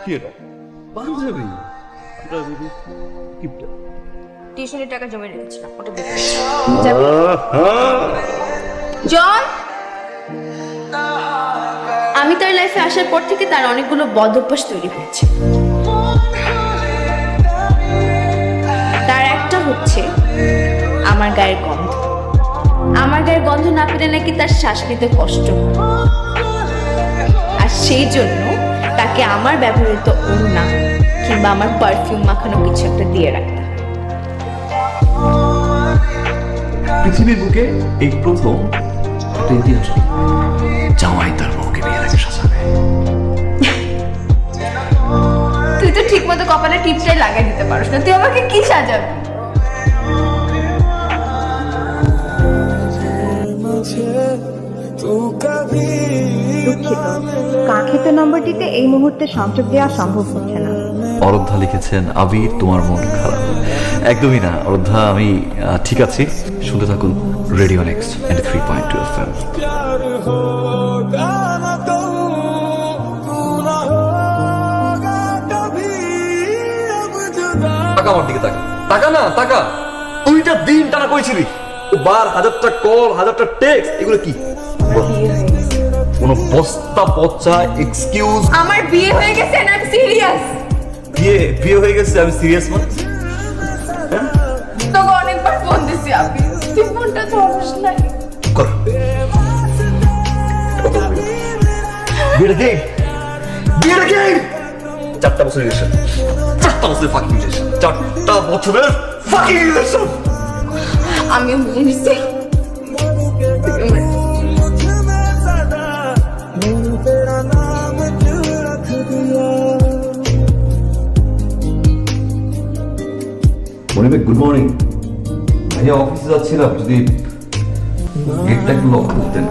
কি এটা? পাঞ্জাবি? টিউশনের টাকা জমা রেখেছিলাম, ওটা বের করে যাবি? জন, আমি তার লাইফে আসার পর থেকে তার অনেকগুলো বদ অভ্যাস তৈরি হয়েছে। তার একটা হচ্ছে আমার গায়ের গন্ধ। আমার গায়ের গন্ধ না পেলে নাকি তার শ্বাস নিতে কষ্ট হয়। আর সেই জন্য তাকে আমার ব্যবহৃত ওড়না কিংবা আমার পারফিউম মাখানো কিছু একটা দিয়ে রাখতে হয়। পৃথিবীর বুকে এই প্রথম একটা ইতিহাস জামাই তার বউকে বিয়ের আগে সাজাবে। তুই তো ঠিক মতো কপালে টিপটাই লাগাই দিতে পারিস না, তুই আমাকে কি সাজাবি? দুঃখিত, কাঙ্ক্ষিত নম্বরটিতে এই মুহূর্তে সংযোগ দেওয়া সম্ভব হচ্ছে না। অরোধ্যা লিখেছেন, আবির তোমার মন খারাপ। একদমই না অরোধ্যা, আমি ঠিক আছি। শুনতে থাকুন রেডিও নেক্সট 93.2 FM। টাকা আমার দিকে তাকা, টাকা না টাকা। দুইটা দিন টানা কইছিলি, বার হাজারটা কল, হাজারটা টেক্সট, এগুলো কি? কোন বস্তা পচা এক্সকিউজ? আমার বিয়ে হয়ে গেছে এন্ড আই এম সিরিয়াস। বিয়ে হয়ে গেছে, আমি সিরিয়াস মানে? তোকে অনেকবার ফোন দিছি আমি, তুই ফোনটা ধরিস নাই। কর বিয়ের গে 4টা বছর রিলেশন, 4টা বছরের ফাকিং রিলেশন, 4টা বছরের ফাকিং রিলেশন। আমিও মেনে নিছি। মনিবে গুড মর্নিং। ভাইয়া অফিসে যাচ্ছিলাম, যদি গেটটা একটু লক করতেন।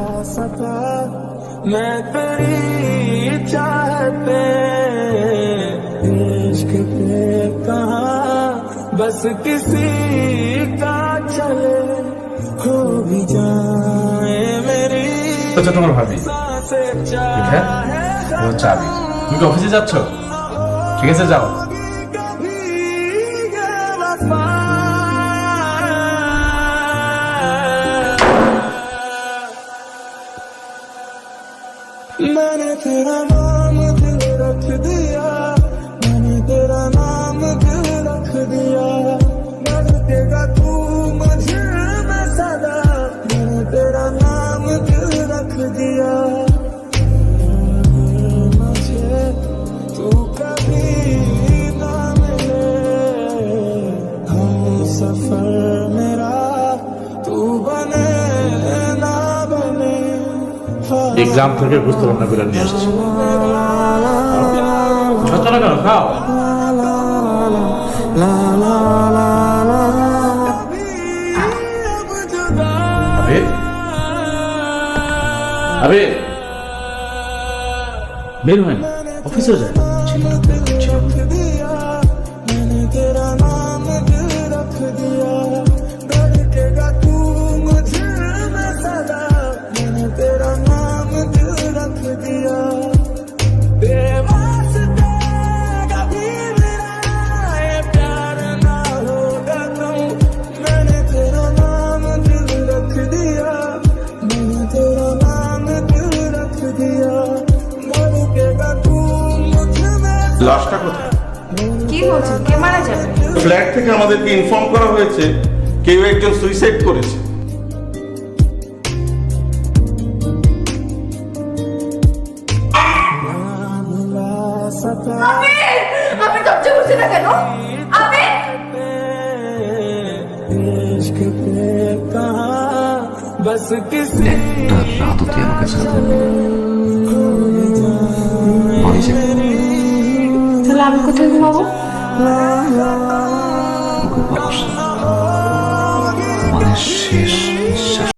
मैं तेरी चाहते इश्क पे कहाँ बस किसी का चले खो भी जाए मेरी আচ্ছা তোমার ভাবি सांसें ঠিক है ও চাবি। তুমি কি অফিসে যাচ্ছ? ঠিক আছে যাও। कभी ये वफा मैंने तेरा नाम दिल रख दिया, मैंने तेरा नाम दिल रख दिया, धड़केगा तू मुझे में सदा, मैंने तेरा नाम दिल रख दिया। मुझे तू कभी ना मिले हम सफर मेरा, तू बने ना बने এক্সাম থেকে বুঝতে রান্না করে নিয়ে আসছি। খাচ্ছ না কেন? খাও। আবির, আবির বের হয় না, অফিসে যায়। मैंने तेरा नाम दिल रख दिया, धड़केगा तू मुझे में सदा, मैंने तेरा नाम दिल रख दिया। बेवास्ते कभी मेरा ये प्यार ना होगा तुम, मैंने तेरा नाम दिल रख दिया, मैंने तेरा नाम दिल रख दिया, धड़केगा तू मुझे में। লাশটা কোথায়? কি বলছেন, কে মারা যাবে? ফ্ল্যাট থেকে আমাদেরকে ইনফর্ম করা হয়েছে কেউ একজন সুইসাইড করেছে। আমি দরজা খুলছি না কেন? আমি इश्क पे कहाँ बस किसी তার রাত অতি আমাকে ছাড়া বাড়ি তাহলে আমি কোথায় ঘুমাবো? মানে শেষ